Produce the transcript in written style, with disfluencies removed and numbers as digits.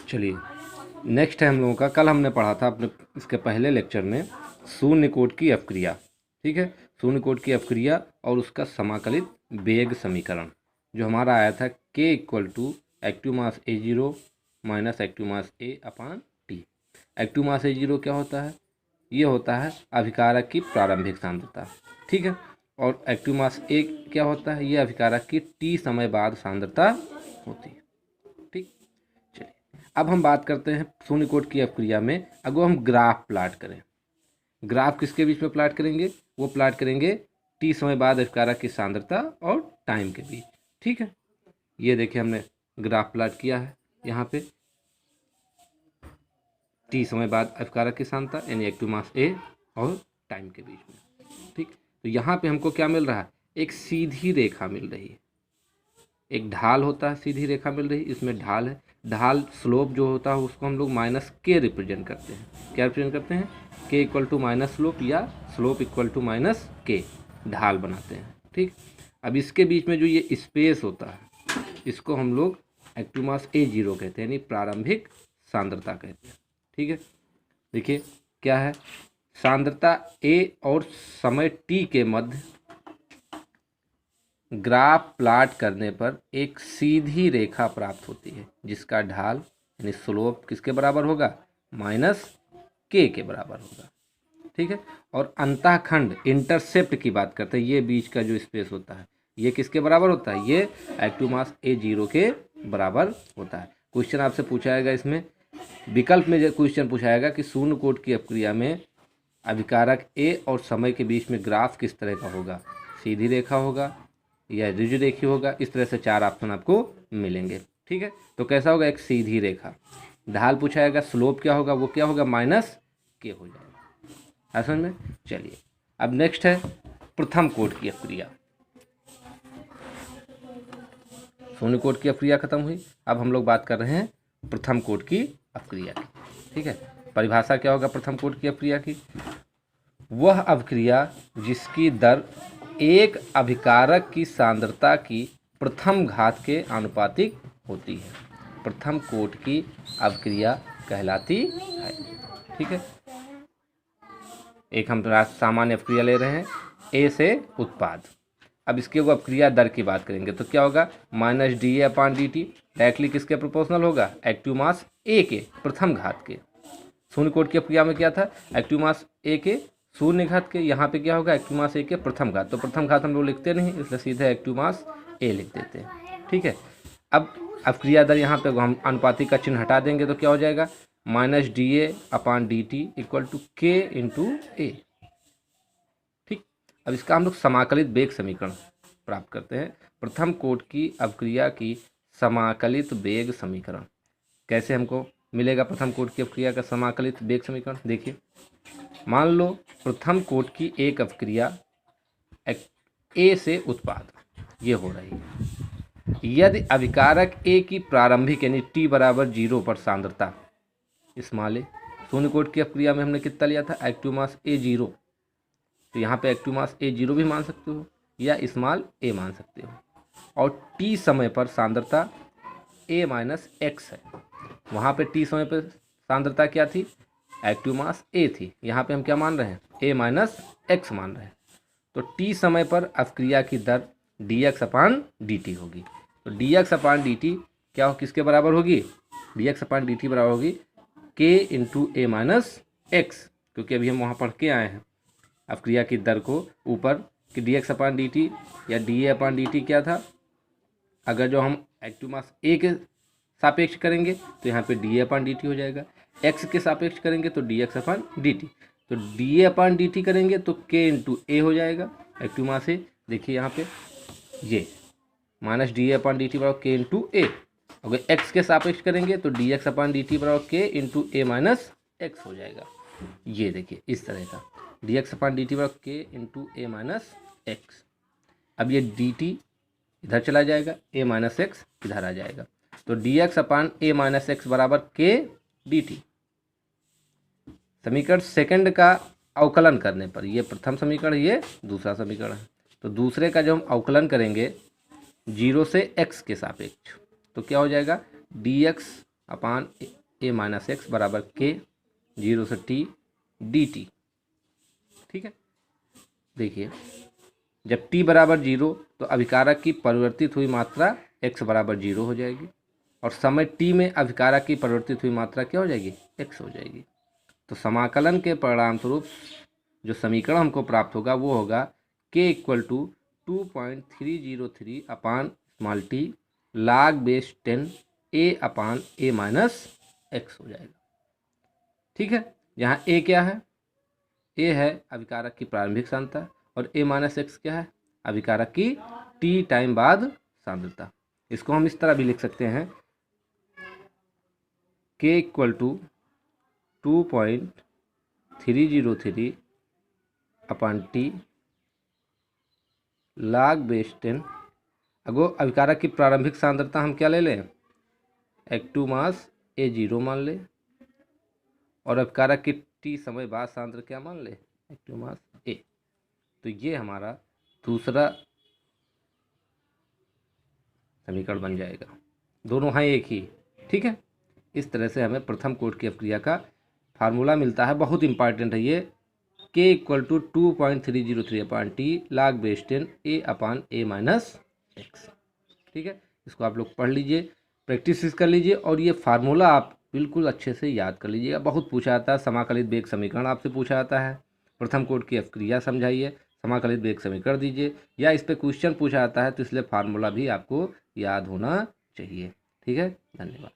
चलिए, नेक्स्ट है हम लोगों का, कल हमने पढ़ा था अपने इसके पहले लेक्चर में शून्य कोट की अपक्रिया। ठीक है, शून्य कोट की अपक्रिया और उसका समाकलित वेग समीकरण जो हमारा आया था k equal to active mass A0 minus active mass A upon t. Active mass A0 क्या होता है? ये होता है अभिकारक की प्रारंभिक सांद्रता। ठीक है, और एक्टिव मास A क्या होता है? ये अभिकारक की t समय बाद सांद्रता होती है। ठीक, चलिए अब हम बात करते हैं शून्य कोट की अपक्रिया में अगर हम ग्राफ प्लाट करें। ग्राफ किसके बीच में प्लाट करेंगे? वो प्लाट करेंगे टी समय बाद अभिकारक की सांद्रता और टाइम के बीच। ठीक है, ये देखिए हमने ग्राफ प्लाट किया है यहाँ पे टी समय बाद अभिकारक की सांद्रता यानी एक्टिव मास ए और टाइम के बीच में। ठीक, तो यहाँ पे हमको क्या मिल रहा है? एक सीधी रेखा मिल रही है, एक ढाल होता है, सीधी रेखा मिल रही है, इसमें ढाल है। ढाल स्लोप जो होता है उसको हम लोग माइनस के रिप्रेजेंट करते हैं। क्या रिप्रेजेंट करते हैं? के इक्वल टू माइनस स्लोप या स्लोप इक्वल टू माइनस के, ढाल बनाते हैं। ठीक, अब इसके बीच में जो ये स्पेस होता है इसको हम लोग एक्टिव मास A0 कहते हैं, यानी प्रारंभिक सांद्रता कहते हैं। ठीक है, देखिए क्या है, सांद्रता A और समय t के मध्य ग्राफ प्लाट करने पर एक सीधी रेखा प्राप्त होती है जिसका ढाल यानी स्लोप किसके बराबर होगा? माइनस के बराबर होगा। ठीक है, और अंतःखंड इंटरसेप्ट की बात करते हैं, ये बीच का जो स्पेस होता है ये किसके बराबर होता है? ये एक्टिव मास A0 के बराबर होता है। क्वेश्चन आपसे पूछा जाएगा, इसमें विकल्प में क्वेश्चन पूछा जाएगा कि शून्य कोट की अपक्रिया में अभिकारक A और समय के बीच में ग्राफ किस तरह का होगा? सीधी रेखा होगा या रिजिड रेखी होगा? इस तरह से चार ऑप्शन आपको मिलेंगे। ठीक है, तो कैसा होगा? एक सीधी रेखा। ढाल पूछा जाएगा, स्लोप क्या होगा? वो क्या होगा? माइनस के हो जाएगा। समझ में? चलिए अब नेक्स्ट है प्रथम कोट की अपक्रिया। शून्य कोट की अपक्रिया खत्म हुई, अब हम लोग बात कर रहे हैं प्रथम कोट की अपक्रिया की। ठीक है, परिभाषा क्या होगा प्रथम कोट की अपक्रिया की? वह अपक्रिया जिसकी दर एक अभिकारक की सांद्रता की प्रथम घात के आनुपातिक होती है, प्रथम कोट की अपक्रिया कहलाती है। ठीक है, एक हम सामान्य अपक्रिया ले रहे हैं ए से उत्पाद। अब इसके वो अपक्रिया दर की बात करेंगे तो क्या होगा? Minus d a upon d T directly किसके प्रोपोर्शनल होगा? एक्टिव मास ए के प्रथम घात के। शून्य कोट की अपक्रिया में क्या था? एक्टिव मास ए के शून्य घात के, यहाँ पे क्या होगा? एक्टिव मास ए के प्रथम घात। तो प्रथम घात हम लोग लिखते नहीं, इसलिए सीधे एक्टिव मास ए लिख देते हैं। ठीक है, अब अपक्रिया दर यहाँ पे हम अनुपातिक का चिन्ह हटा देंगे तो क्या हो जाएगा? Minus d a upon d t equal to k into a. ठीक, अब इसका हम लोग समाकलित वेग समीकरण प्राप्त करते हैं। प्रथम कोट की अपक्रिया की समाकलित वेग समीकरण कैसे हमको मिलेगा? प्रथम कोट की अपक्रिया का समाकलित वेग समीकरण देखिए, मान लो प्रथम कोट की एक अपक्रिया ए से उत्पाद ये हो रही है, यदि अभिकारक ए की प्रारंभिक यानी t बराबर 0 पर सांद्रता स्मॉल ए, शून्य कोट की अपक्रिया में हमने कितना लिया था? एक्टिव मास A0, तो यहाँ पे एक्टिव मास A0 भी मान सकते हो या स्मॉल a मान सकते हो, और t समय पर सांद्रता a माइनस एक्स है। वहाँ पे t समय पर सांद्रता क्या थी? एक्टिव मास a थी, यहाँ पे हम क्या मान रहे हैं? a माइनस एक्स मान रहे हैं। तो t समय पर अपक्रिया की दर dx अपान dt होगी। तो dx अपान dt क्या हो, किसके बराबर होगी? dx अपान dt बराबर होगी k इंटू ए माइनस एक्स, क्योंकि अभी हम वहाँ पढ़ के आए हैं अपक्रिया की दर को ऊपर कि dx अपान dt या da अपान dt क्या था? अगर जो हम एक्टिव मास a के सापेक्ष करेंगे तो यहाँ पे da अपान dt हो जाएगा, x के सापेक्ष करेंगे तो dx अपान dt, तो da अपान dt करेंगे तो k इंटू ए हो जाएगा एक्टिव मास ए। देखिए यहाँ पे ये माइनस da अपान dt बराबर k इंटू ए, अगर x के सापेक्ष करेंगे तो dx अपान dt बराबर k इंटू ए माइनस एक्स हो जाएगा। ये देखिए इस तरह का dx अपान dt बराबर k इंटू ए माइनस एक्स। अब ये dt इधर चला जाएगा, a माइनस एक्स इधर आ जाएगा, तो dx अपान ए माइनस एक्स बराबर k dt। समीकरण सेकंड का अवकलन करने पर, ये प्रथम समीकरण ये दूसरा समीकरण है, तो दूसरे का जो हम अवकलन करेंगे 0 से x के सापेक्ष तो क्या हो जाएगा? dx अपान ए माइनस एक्स बराबर के 0 से t dt। ठीक है, देखिए जब t बराबर 0 तो अभिकारक की परिवर्तित हुई मात्रा x बराबर 0 हो जाएगी और समय t में अभिकारक की परिवर्तित हुई मात्रा क्या हो जाएगी, x हो जाएगी। तो समाकलन के परिणाम स्वरूप जो समीकरण हमको प्राप्त होगा वो होगा k equal to 2.303 upon small t log base 10 a upon a minus x हो जाएगा। ठीक है, यहाँ a क्या है, a है अभिकारक की प्रारंभिक सांद्रता और a माइनस एक्स क्या है, अभिकारक की t टाइम बाद सांद्रता। इसको हम इस तरह भी लिख सकते हैं k equal to 2.303 upon t log base 10। अगो अभिकारक की प्रारंभिक सांद्रता हम क्या ले लें, एक्टिव मास A0 मान ले और अभिकारक की t समय बाद सांद्र क्या मान ले, एक्टिव मास A। तो ये हमारा दूसरा समीकरण बन जाएगा, दोनों हैं एक ही। ठीक है, इस तरह से हमें प्रथम कोटि की अपक्रिया का फार्मूला मिलता है, बहुत इंपॉर्टेंट है ये। k equal to 2.303 upon t log base 10 a upon a minus x. ठीक है, इसको आप लोग पढ़ लीजिए, प्रैक्टिस कर लीजिए और ये फार्मूला आप बिल्कुल अच्छे से याद कर लीजिएगा। बहुत पूछा जाता है, समाकलित वेग समीकरण आपसे पूछा जाता है, प्रथम कोटि की अपक्रिया समझाइए, समाकलित वेग समीकरण दीजिए, या इस पर क्वेश्चन पूछा जाता है तो इसलिए फार्मूला भी आपको याद होना चाहिए। ठीक है, धन्यवाद।